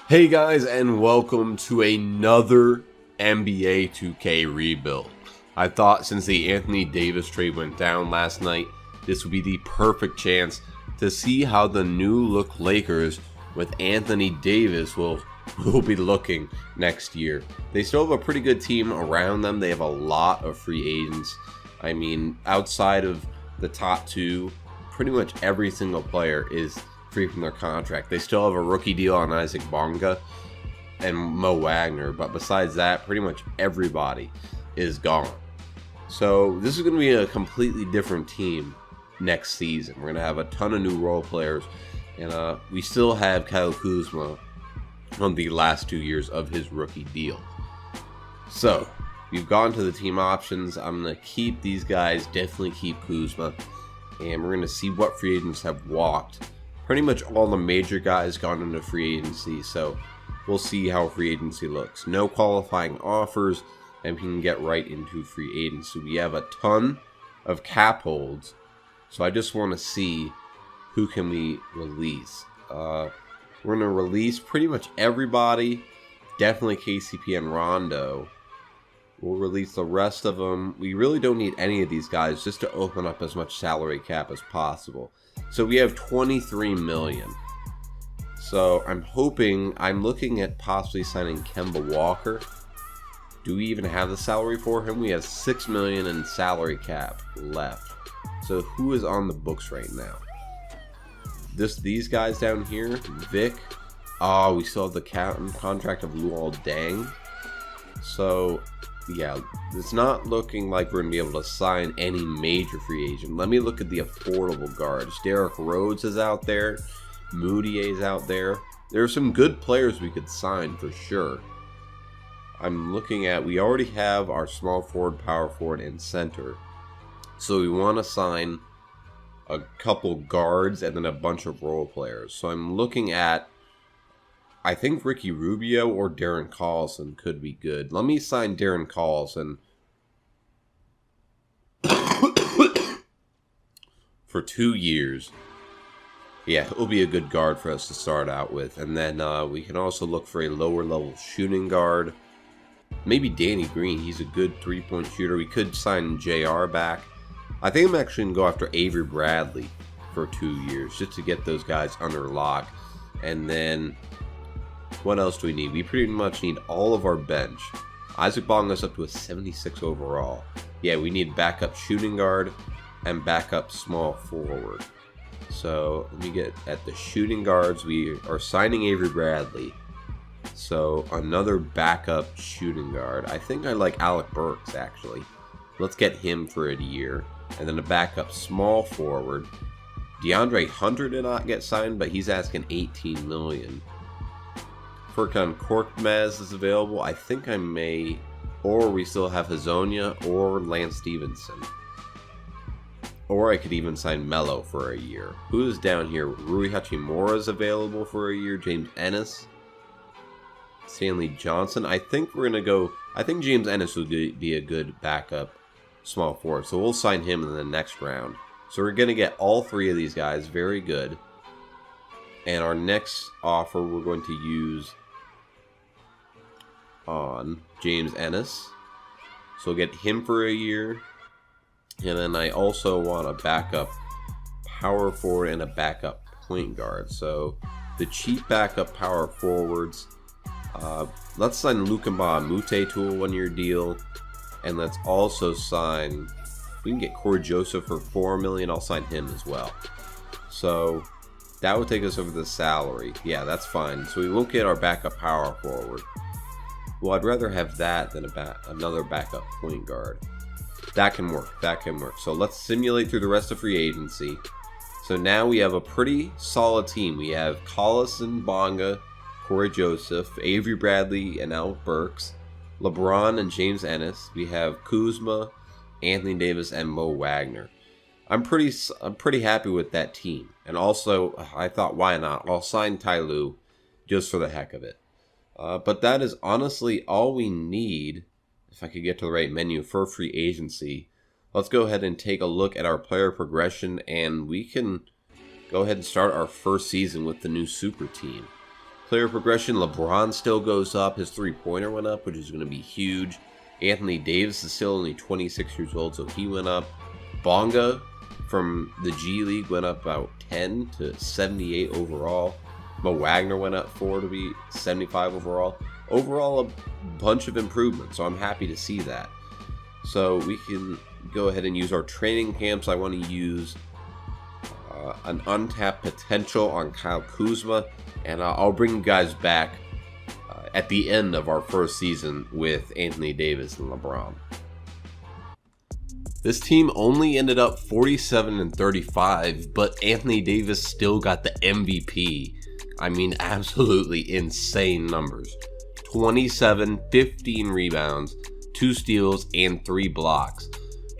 Hey guys, and welcome to another NBA 2K rebuild. I thought since the Anthony Davis trade went down last night, this would be the perfect chance to see how the new look Lakers with Anthony Davis will be looking next year. They still have a pretty good team around them. They have a lot of free agents. I mean, outside of the top two, pretty much every single player is free from their contract. They still have a rookie deal on Isaac Bonga and Mo Wagner, but besides that, pretty much everybody is gone. So this is going to be a completely different team next season. We're going to have a ton of new role players, and we still have Kyle Kuzma on the last 2 years of his rookie deal. So we've gone to the team options. I'm going to keep these guys, definitely keep Kuzma, and we're going to see what free agents have walked. Pretty much all the major guys gone into free agency, so we'll see how free agency looks. No qualifying offers, and we can get right into free agency. We have a ton of cap holds, so I just want to see who can we release. We're going to release pretty much everybody, definitely KCP and Rondo. We'll release the rest of them. We really don't need any of these guys just to open up as much salary cap as possible. So we have 23 million. So I'm looking at possibly signing Kemba Walker. Do we even have the salary for him? We have 6 million in salary cap left. So who is on the books right now? These guys down here, Vic. Oh, we still have the contract of Luol Deng. So yeah, it's not looking like we're going to be able to sign any major free agent. Let me look at the affordable guards. Derrick Rose is out there. Moutier is out there. There are some good players we could sign for sure. I'm looking at, we already have our small forward, power forward, and center. So we want to sign a couple guards and then a bunch of role players. So I'm looking at, I think Ricky Rubio or Darren Collison could be good. Let me sign Darren Collison for 2 years. Yeah, it'll be a good guard for us to start out with. And then we can also look for a lower level shooting guard. Maybe Danny Green. He's a good three-point shooter. We could sign JR back. I think I'm actually going to go after Avery Bradley for 2 years just to get those guys under lock. And then what else do we need? We pretty much need all of our bench. Isaac Bonga's up to a 76 overall. Yeah, we need backup shooting guard and backup small forward. So let me get at the shooting guards. We are signing Avery Bradley. So another backup shooting guard. I think I like Alec Burks actually. Let's get him for a year. And then a backup small forward. DeAndre Hunter did not get signed, but he's asking $18 million. Furkan Korkmaz is available. I think I may, or we still have Hazonia or Lance Stevenson. Or I could even sign Melo for a year. Who is down here? Rui Hachimura is available for a year. James Ennis. Stanley Johnson. I think we're going to go, I think James Ennis would be a good backup small forward. So we'll sign him in the next round. So we're going to get all three of these guys. Very good. And our next offer we're going to use on James Ennis. So we'll get him for a year. And then I also want a backup power forward and a backup point guard. So the cheap backup power forwards, let's sign Luka Mute to a 1-year deal. And let's also sign, we can get Corey Joseph for $4 million. I'll sign him as well. So that would take us over the salary. Yeah, that's fine. So we won't get our backup power forward. Well, I'd rather have that than another backup point guard. That can work. That can work. So let's simulate through the rest of free agency. So now we have a pretty solid team. We have Collison, Bonga, Corey Joseph, Avery Bradley, and Alec Burks, LeBron and James Ennis. We have Kuzma, Anthony Davis, and Mo Wagner. I'm pretty happy with that team. And also, I thought, why not? I'll sign Ty Lue just for the heck of it. But that is honestly all we need. If I could get to the right menu for free agency, let's go ahead and take a look at our player progression, and we can go ahead and start our first season with the new super team. Player progression, LeBron still goes up. His three-pointer went up, which is going to be huge. Anthony Davis is still only 26 years old, so he went up. Bonga from the G League went up about 10 to 78 overall. Mo Wagner went up 4 to be 75 overall. Overall, a bunch of improvements, so I'm happy to see that. So we can go ahead and use our training camps. I want to use an untapped potential on Kyle Kuzma, and I'll bring you guys back at the end of our first season with Anthony Davis and LeBron. This team only ended up 47-35, but Anthony Davis still got the MVP. I mean, absolutely insane numbers. 27, 15 rebounds, 2 steals, and 3 blocks.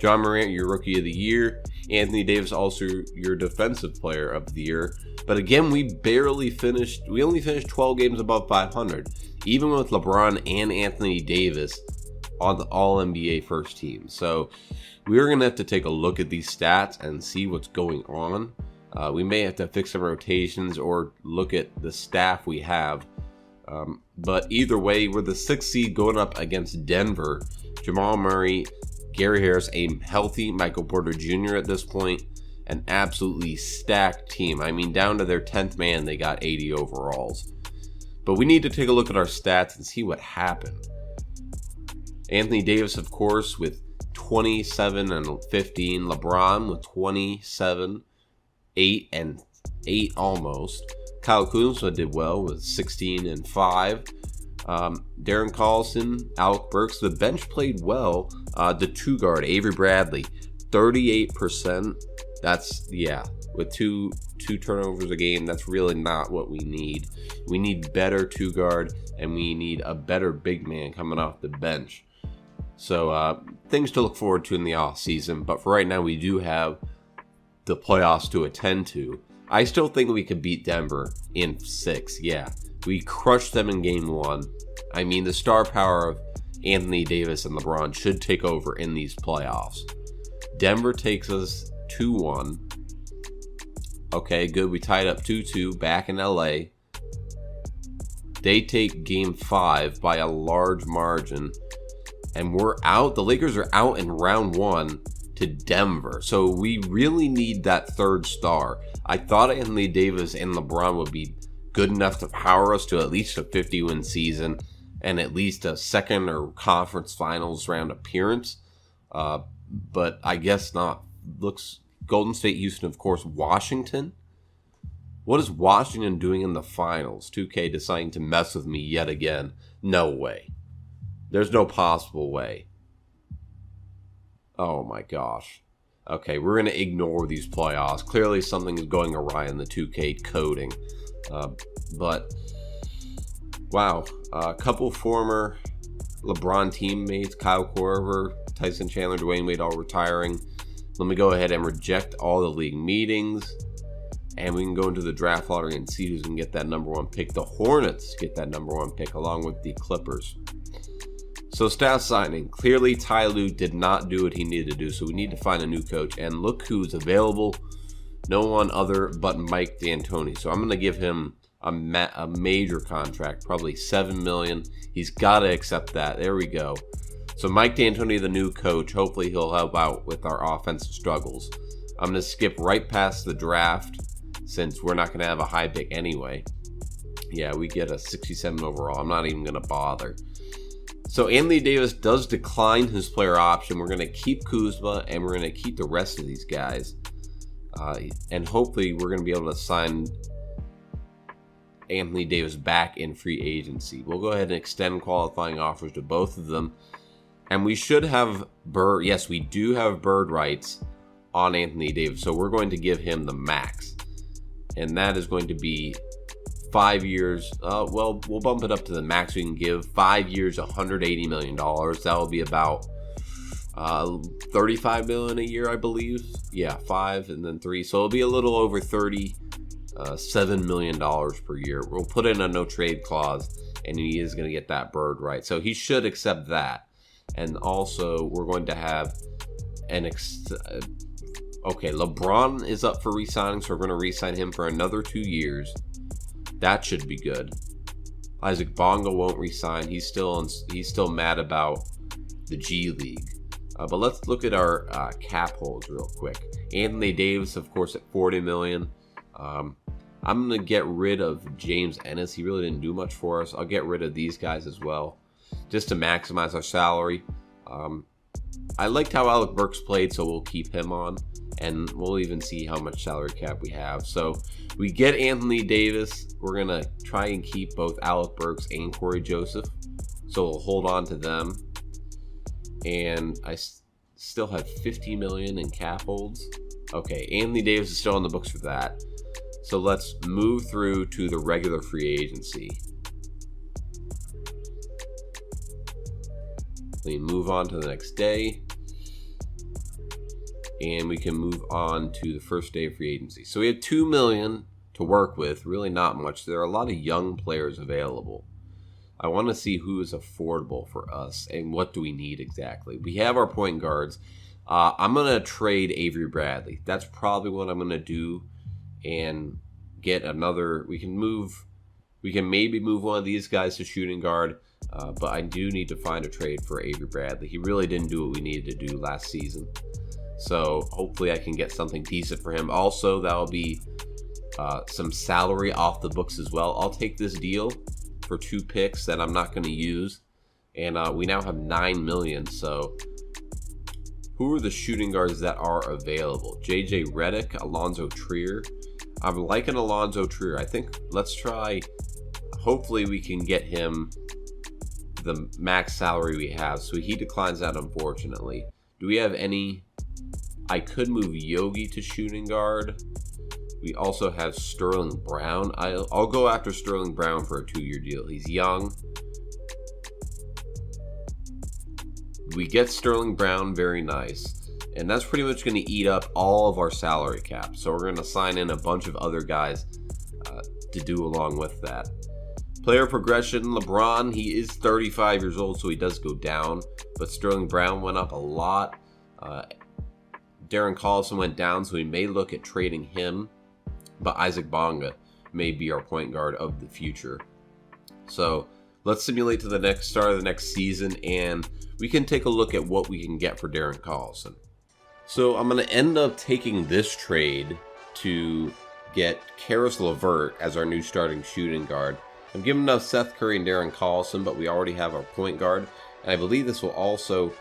John Morant, your Rookie of the Year. Anthony Davis, also your Defensive Player of the Year. But again, we only finished 12 games above 500, even with LeBron and Anthony Davis on the All-NBA first team. So we're going to have to take a look at these stats and see what's going on. We may have to fix some rotations or look at the staff we have. But either way, we're the 6th seed going up against Denver. Jamal Murray, Gary Harris, a healthy Michael Porter Jr. at this point. An absolutely stacked team. I mean, down to their 10th man, they got 80 overalls. But we need to take a look at our stats and see what happened. Anthony Davis, of course, with 27 and 15. LeBron with 27, 8 and 8 almost. Kyle Kuzma did well with 16 and 5. Darren Collison, Alec Burks, the bench played well. The 2 guard, Avery Bradley, 38%. That's, with two turnovers a game, that's really not what we need. We need better 2 guard, and we need a better big man coming off the bench. So things to look forward to in the off season, but for right now we do have the playoffs to attend to. I still think we could beat Denver in 6. Yeah, we crushed them in game 1. I mean, the star power of Anthony Davis and LeBron should take over in these playoffs. Denver takes us 2-1. Okay, good. We tied up 2-2 back in LA. They take game 5 by a large margin. And we're out. The Lakers are out in round 1 to Denver. So we really need that 3rd star. I thought Anthony Davis and LeBron would be good enough to power us to at least a 50-win season and at least a second or conference finals round appearance. But I guess not. Looks Golden State, Houston, of course, Washington. What is Washington doing in the finals? 2K deciding to mess with me yet again. No way. There's no possible way. Oh my gosh. Okay, we're going to ignore these playoffs. Clearly something is going awry in the 2K coding. But, wow. A couple former LeBron teammates, Kyle Korver, Tyson Chandler, Dwayne Wade, all retiring. Let me go ahead and reject all the league meetings. And we can go into the draft lottery and see who's going to get that number 1 pick. The Hornets get that number 1 pick along with the Clippers. So staff signing. Clearly Ty Lue did not do what he needed to do. So we need to find a new coach. And look who's available. No one other but Mike D'Antoni. So I'm going to give him a major contract. Probably $7 million. He's got to accept that. There we go. So Mike D'Antoni, the new coach. Hopefully he'll help out with our offensive struggles. I'm going to skip right past the draft, since we're not going to have a high pick anyway. Yeah, we get a 67 overall. I'm not even going to bother. So Anthony Davis does decline his player option. We're going to keep Kuzma, and we're going to keep the rest of these guys. And hopefully we're going to be able to sign Anthony Davis back in free agency. We'll go ahead and extend qualifying offers to both of them. And we should have bird. Yes, we do have bird rights on Anthony Davis. So we're going to give him the max. And that is going to be 5 years. Well, we'll bump it up to the max we can give. 5 years, $180 million. That will be about $35 million a year, I believe. Yeah, 5 and then 3. So it'll be a little over $37 million per year. We'll put in a no trade clause, and he is going to get that bird right. So he should accept that. And also, we're going to have an okay, LeBron is up for re-signing, so we're going to re-sign him for another 2 years. That should be good. Isaac Bonga won't resign. He's still mad about the G League. But let's look at our cap holds real quick. Anthony Davis, of course, at $40 million. I'm going to get rid of James Ennis. He really didn't do much for us. I'll get rid of these guys as well, just to maximize our salary. I liked how Alec Burks played, so we'll keep him on. And we'll even see how much salary cap we have. So we get Anthony Davis. We're going to try and keep both Alec Burks and Corey Joseph. So we'll hold on to them. And I still have $50 million in cap holds. Okay, Anthony Davis is still on the books for that. So let's move through to the regular free agency. We move on to the next day. And we can move on to the first day of free agency. So we have $2 million to work with. Really not much. There are a lot of young players available. I want to see who is affordable for us and what do we need exactly. We have our point guards. I'm going to trade Avery Bradley. That's probably what I'm going to do and get another. We can maybe move one of these guys to shooting guard, but I do need to find a trade for Avery Bradley. He really didn't do what we needed to do last season. So hopefully I can get something decent for him. Also, that'll be some salary off the books as well. I'll take this deal for 2 picks that I'm not going to use. And we now have $9 million. So who are the shooting guards that are available? JJ Redick, Alonzo Trier. I'm liking Alonzo Trier. I think let's try. Hopefully we can get him the max salary we have. So he declines that, unfortunately. Do we have any? I could move Yogi to shooting guard. We also have Sterling Brown. I'll go after Sterling Brown for a 2-year deal. He's young. We get Sterling Brown, very nice. And that's pretty much going to eat up all of our salary cap. So we're going to sign in a bunch of other guys to do along with that. Player progression, LeBron, he is 35 years old, so he does go down. But Sterling Brown went up a lot. Darren Collison went down, so we may look at trading him. But Isaac Bonga may be our point guard of the future. So let's simulate to the next start of the next season, and we can take a look at what we can get for Darren Collison. So I'm going to end up taking this trade to get Karis LeVert as our new starting shooting guard. I'm giving up Seth Curry and Darren Collison, but we already have our point guard. And I believe this will also,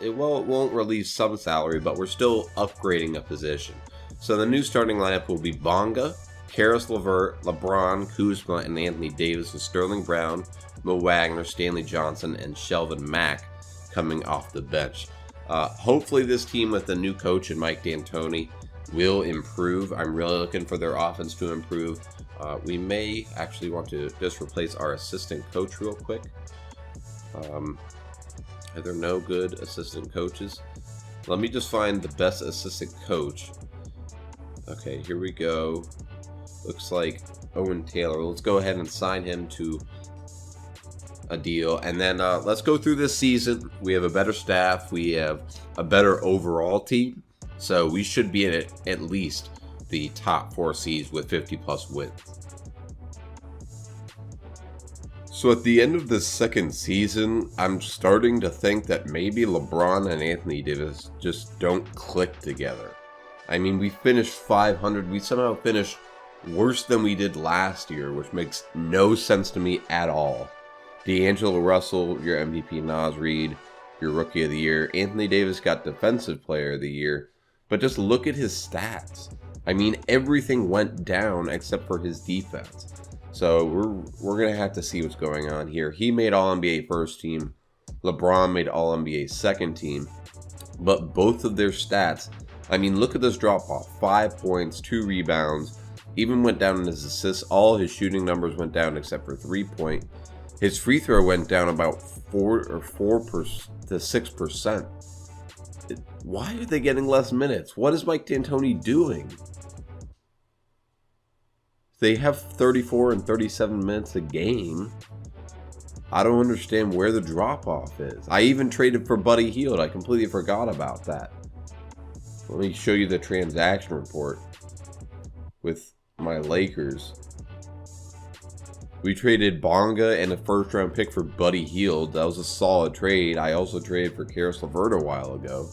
it won't relieve some salary, but we're still upgrading a position. So the new starting lineup will be Bonga, Karis LeVert, LeBron, Kuzma, and Anthony Davis with Sterling Brown, Mo Wagner, Stanley Johnson, and Shelvin Mack coming off the bench. Hopefully this team with the new coach and Mike D'Antoni will improve. I'm really looking for their offense to improve. We may actually want to just replace our assistant coach real quick. Are there no good assistant coaches? Let me just find the best assistant coach. Okay, here we go. Looks like Owen Taylor. Let's go ahead and sign him to a deal. And then let's go through this season. We have a better staff. We have a better overall team. So we should be in at least the top 4 seeds with 50-plus wins. So at the end of the second season, I'm starting to think that maybe LeBron and Anthony Davis just don't click together. I mean, we finished 500. We somehow finished worse than we did last year, which makes no sense to me at all. D'Angelo Russell, your MVP. Naz Reid, your Rookie of the Year. Anthony Davis got Defensive Player of the Year. But just look at his stats. I mean, everything went down except for his defense. So we're going to have to see what's going on here. He made All-NBA first team. LeBron made All-NBA second team. But both of their stats, I mean, look at this drop-off. 5 points, 2 rebounds. Even went down in his assists. All his shooting numbers went down except for 3-point. His free throw went down about 4 to 6%. Why are they getting less minutes? What is Mike D'Antoni doing? They have 34 and 37 minutes a game. I don't understand where the drop-off is. I even traded for Buddy Hield. I completely forgot about that. Let me show you the transaction report with my Lakers. We traded Bonga and a first-round pick for Buddy Hield. That was a solid trade. I also traded for Karis LeVert a while ago.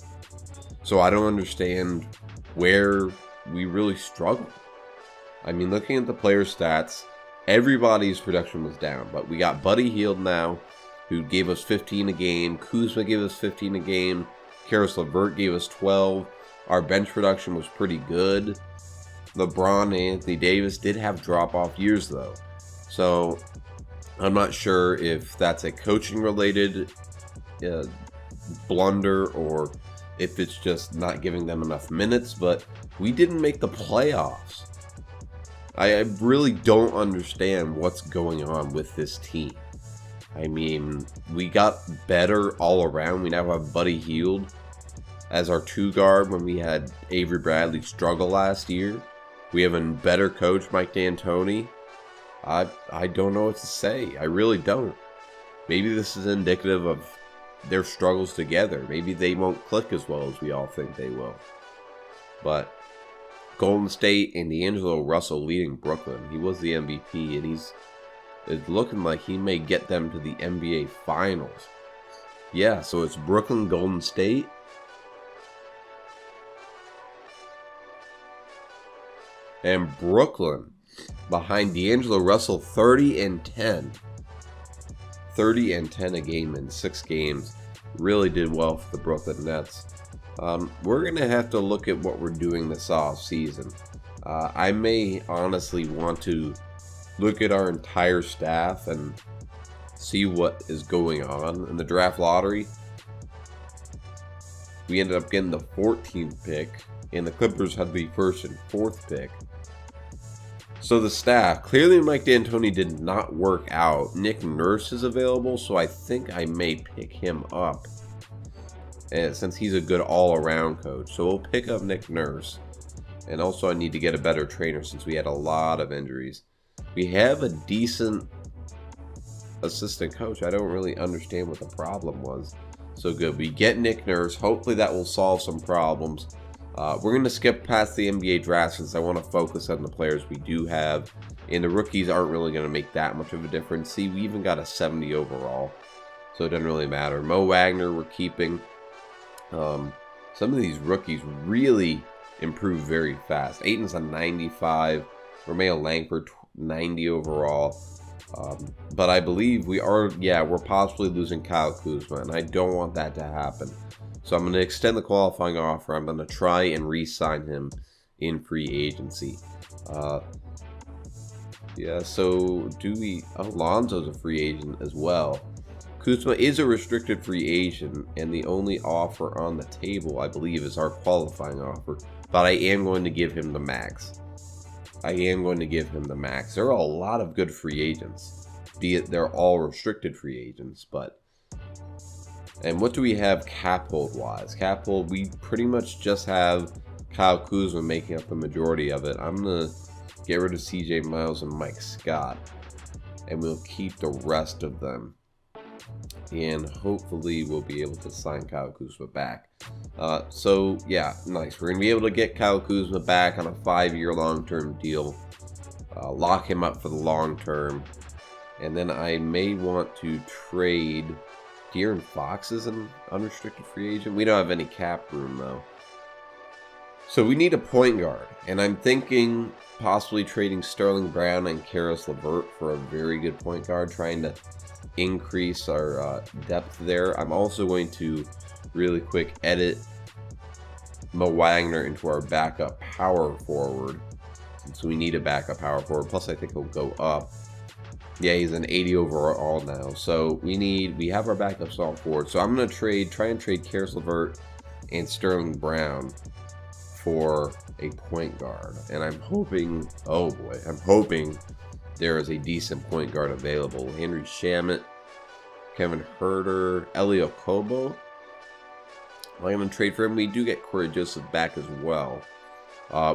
So I don't understand where we really struggle. I mean, looking at the player stats, everybody's production was down. But we got Buddy Hield now, who gave us 15 a game. Kuzma gave us 15 a game. Karis LeVert gave us 12. Our bench production was pretty good. LeBron and Anthony Davis did have drop-off years, though. So I'm not sure if that's a coaching-related blunder or if it's just not giving them enough minutes, but we didn't make the playoffs. I really don't understand what's going on with this team. I mean, we got better all around. We now have Buddy Hield as our 2 guard when we had Avery Bradley struggle last year. We have a better coach, Mike D'Antoni. I don't know what to say. I really don't. Maybe this is indicative of their struggles together. Maybe they won't click as well as we all think they will. But Golden State and D'Angelo Russell leading Brooklyn. He was the MVP, and it's looking like he may get them to the NBA Finals. Yeah, so it's Brooklyn, Golden State. And Brooklyn behind D'Angelo Russell, 30 and 10. 30 and 10 a game in 6 games. Really did well for the Brooklyn Nets. We're going to have to look at what we're doing this off season. I may honestly want to look at our entire staff and see what is going on in the draft lottery. We ended up getting the 14th pick, and the Clippers had the 1st and 4th pick. So the staff, clearly Mike D'Antoni did not work out. Nick Nurse is available, so I think I may pick him up. And since he's a good all-around coach. So we'll pick up Nick Nurse. And also I need to get a better trainer since we had a lot of injuries. We have a decent assistant coach. I don't really understand what the problem was. So good. We get Nick Nurse. Hopefully that will solve some problems. We're going to skip past the NBA draft since I want to focus on the players we do have. And the rookies aren't really going to make that much of a difference. See, we even got a 70 overall. So it doesn't really matter. Mo Wagner we're keeping. Some of these rookies really improve very fast. Ayton's a 95. Romeo Langford 90 overall. But I believe we're possibly losing Kyle Kuzma. And I don't want that to happen. So I'm going to extend the qualifying offer. I'm going to try and re-sign him in free agency. So Alonzo's a free agent as well. Kuzma is a restricted free agent, and the only offer on the table, I believe, is our qualifying offer. But I am going to give him the max. There are a lot of good free agents, be it they're all restricted free agents, but... And what do we have cap hold wise? Cap hold, we pretty much just have Kyle Kuzma making up the majority of it. I'm going to get rid of CJ Miles and Mike Scott. And we'll keep the rest of them. And hopefully we'll be able to sign Kyle Kuzma back. Nice. We're going to be able to get Kyle Kuzma back on a 5-year long-term deal. Lock him up for the long term. And then I may want to trade... De'Aaron Fox is an unrestricted free agent. We don't have any cap room, though. So we need a point guard. And I'm thinking possibly trading Sterling Brown and Karis LeVert for a very good point guard, trying to increase our depth there. I'm also going to really quick edit Mo Wagner into our backup power forward, since we need a backup power forward. Plus, I think he'll go up. Yeah, he's an 80 overall now. So we have our backup small forward. So I'm going to try and trade Karis LeVert and Sterling Brown for a point guard. And I'm hoping there is a decent point guard available. Henry Shamet, Kevin Huerter, Elio Kobo. I'm going to trade for him. We do get Corey Joseph back as well.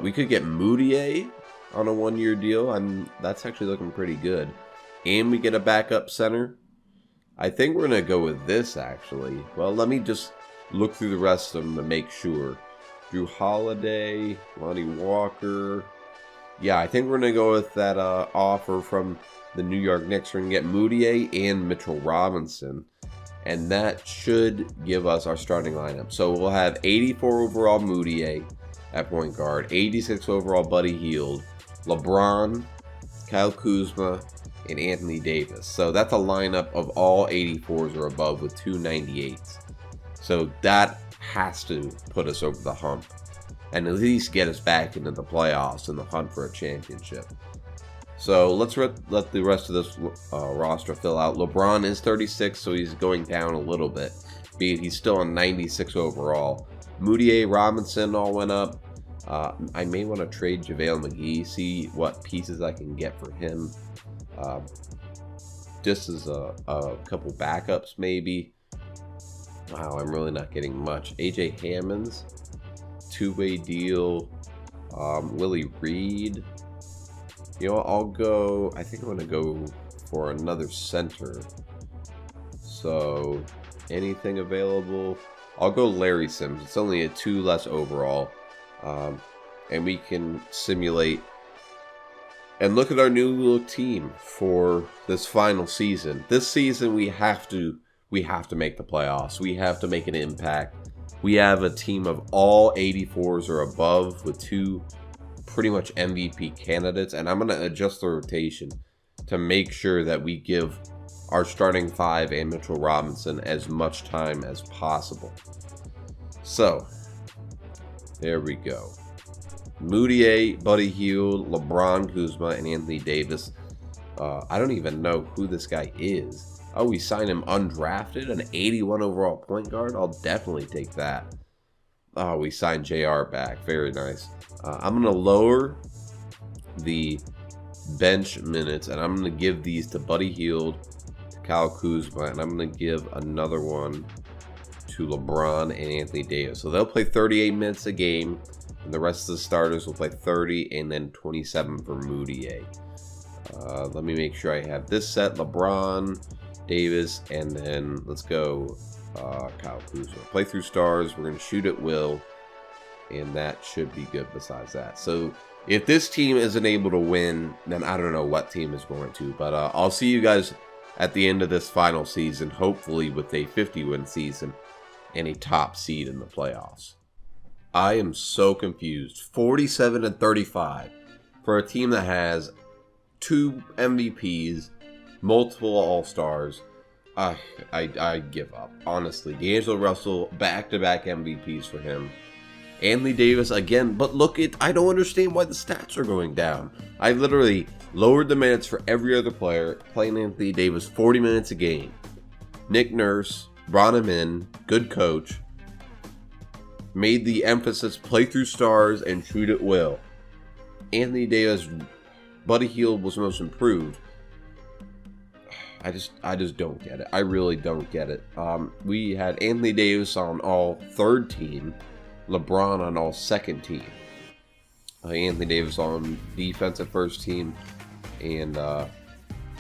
We could get Moutier on a 1-year deal. That's actually looking pretty good. And we get a backup center. I think we're going to go with this, actually. Well, let me just look through the rest of them to make sure. Drew Holiday, Lonnie Walker. Yeah, I think we're going to go with that offer from the New York Knicks are going to get Moutier and Mitchell Robinson. And that should give us our starting lineup. So we'll have 84 overall Moutier at point guard, 86 overall Buddy Hield, LeBron, Kyle Kuzma, and Anthony Davis. So that's a lineup of all 84s or above with 298s. So that has to put us over the hump and at least get us back into the playoffs and the hunt for a championship. So let's let the rest of this roster fill out. LeBron is 36, so he's going down a little bit. He's still on 96 overall. Moutier, Robinson all went up. I may want to trade JaVale McGee, see what pieces I can get for him. Just as a couple backups maybe. Wow, I'm really not getting much. AJ Hammonds, two-way deal. Willie Reed. You know, I think I'm going to go for another center. So, anything available? I'll go Larry Sims. It's only a 2 less overall. And we can simulate and look at our new little team for this final season. This season, we have to make the playoffs. We have to make an impact. We have a team of all 84s or above with 2 pretty much MVP candidates, and I'm going to adjust the rotation to make sure that we give our starting 5 and Mitchell Robinson as much time as possible. So, there we go. Moutier, Buddy Hield, LeBron, Kuzma, and Anthony Davis. I don't even know who this guy is. Oh, we signed him undrafted, an 81 overall point guard. I'll definitely take that. Oh, we signed JR back. Very nice. I'm going to lower the bench minutes, and I'm going to give these to Buddy Hield, to Kyle Kuzma, and I'm going to give another one to LeBron and Anthony Davis. So they'll play 38 minutes a game, and the rest of the starters will play 30 and then 27 for Moutier. Let me make sure I have this set. LeBron, Davis, and then let's go Kyle Kuzma. Play through stars. We're going to shoot at will. And that should be good besides that. So if this team isn't able to win, then I don't know what team is going to. But I'll see you guys at the end of this final season, hopefully with a 50-win season and a top seed in the playoffs. I am so confused. 47-35 for a team that has 2 MVPs, multiple All-Stars. I give up. Honestly, D'Angelo Russell, back-to-back MVPs for him. Anthony Davis again, but I don't understand why the stats are going down. I literally lowered the minutes for every other player, playing Anthony Davis 40 minutes a game. Nick Nurse brought him in, good coach, made the emphasis play through stars and shoot at will. Anthony Davis, Buddy Hield was most improved. I just don't get it. I really don't get it. We had Anthony Davis on all 3rd team, LeBron on all 2nd team, Anthony Davis on defense at 1st team, and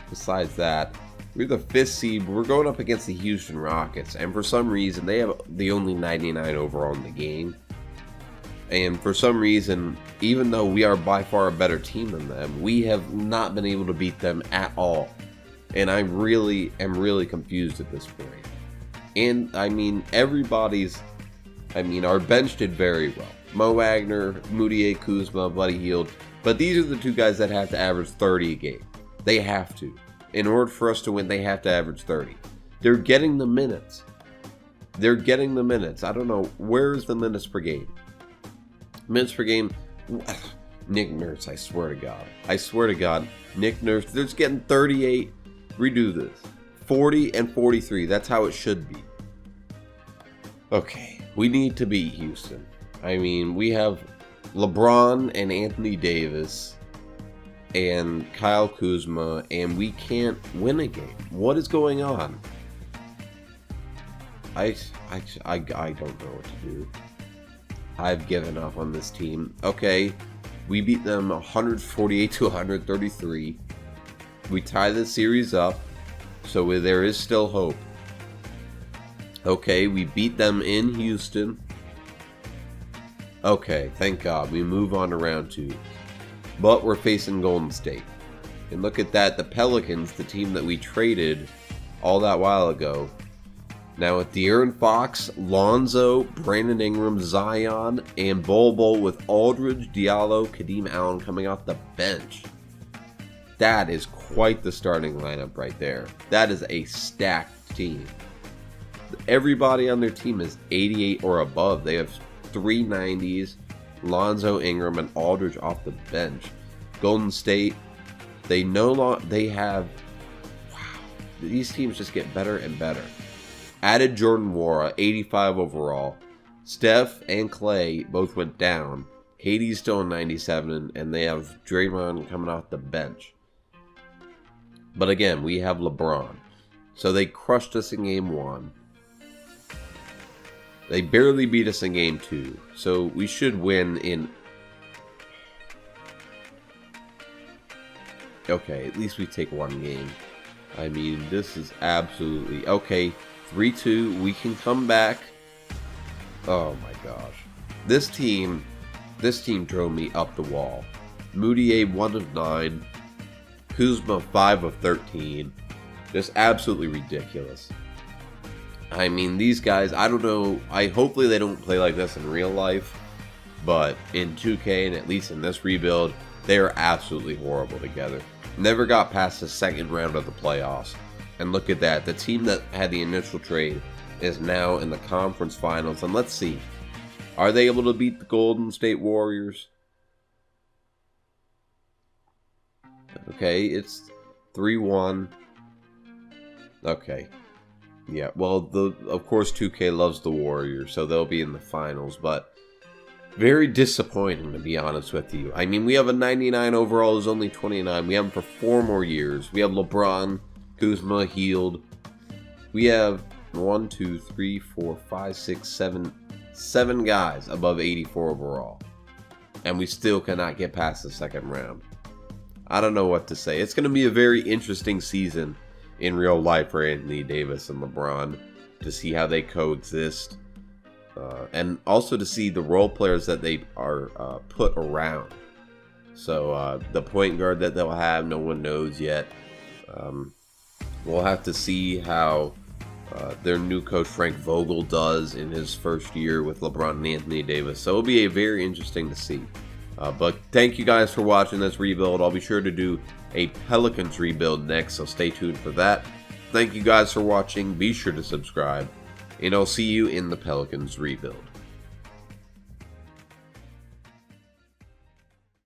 besides that, we're the 5th seed. We're going up against the Houston Rockets, and for some reason they have the only 99 overall in the game. And for some reason, even though we are by far a better team than them, we have not been able to beat them at all. And I really am confused at this point. And I mean, our bench did very well. Mo Wagner, Moutier, Kuzma, Buddy Hield. But these are the 2 guys that have to average 30 a game. They have to. In order for us to win, they have to average 30. They're getting the minutes. I don't know. Where's the minutes per game? Minutes per game. Nick Nurse, I swear to God. Nick Nurse, they're just getting 38. Redo this. 40 and 43. That's how it should be. Okay. We need to beat Houston. I mean, we have LeBron and Anthony Davis and Kyle Kuzma, and we can't win a game. What is going on? I don't know what to do. I've given up on this team. Okay, we beat them 148-133. We tie the series up, so there is still hope. Okay, we beat them in Houston. Okay, thank God. We move on to round 2. But we're facing Golden State. And look at that, the Pelicans, the team that we traded all that while ago. Now with De'Aaron Fox, Lonzo, Brandon Ingram, Zion, and Bol Bol with Aldridge, Diallo, Kadeem Allen coming off the bench. That is quite the starting lineup right there. That is a stacked team. Everybody on their team is 88 or above. They have 390s, Lonzo, Ingram, and Aldridge off the bench. Golden State, they have, wow, these teams just get better and better. Added Jordan Nwora, 85 overall. Steph and Clay both went down. KD's still in 97, and they have Draymond coming off the bench. But again, we have LeBron. So they crushed us in Game 1. They barely beat us in Game 2. So we should win in... Okay, at least we take one game. I mean, this is absolutely... Okay, 3-2. We can come back. Oh my gosh. This team drove me up the wall. Moutier 1 of 9. Kuzma 5 of 13. Just absolutely ridiculous. I mean, these guys, I don't know. Hopefully they don't play like this in real life. But in 2K, and at least in this rebuild, they are absolutely horrible together. Never got past the second round of the playoffs. And look at that. The team that had the initial trade is now in the conference finals. And let's see. Are they able to beat the Golden State Warriors? Okay, it's 3-1. Okay. Yeah, well, of course 2K loves the Warriors, so they'll be in the finals, but very disappointing, to be honest with you. I mean, we have a 99 overall, who's only 29. We have him for 4 more years. We have LeBron, Kuzma, Hield. We have 1, 2, 3, 4, 5, 6, 7 guys above 84 overall. And we still cannot get past the second round. I don't know what to say. It's going to be a very interesting season in real life for Anthony Davis and LeBron to see how they coexist. And also to see the role players that they are put around. So the point guard that they'll have, no one knows yet. We'll have to see how their new coach Frank Vogel does in his first year with LeBron and Anthony Davis. So it'll be very interesting to see. But thank you guys for watching this rebuild. I'll be sure to do a Pelicans rebuild next, so stay tuned for that. Thank you guys for watching. Be sure to subscribe, and I'll see you in the Pelicans rebuild.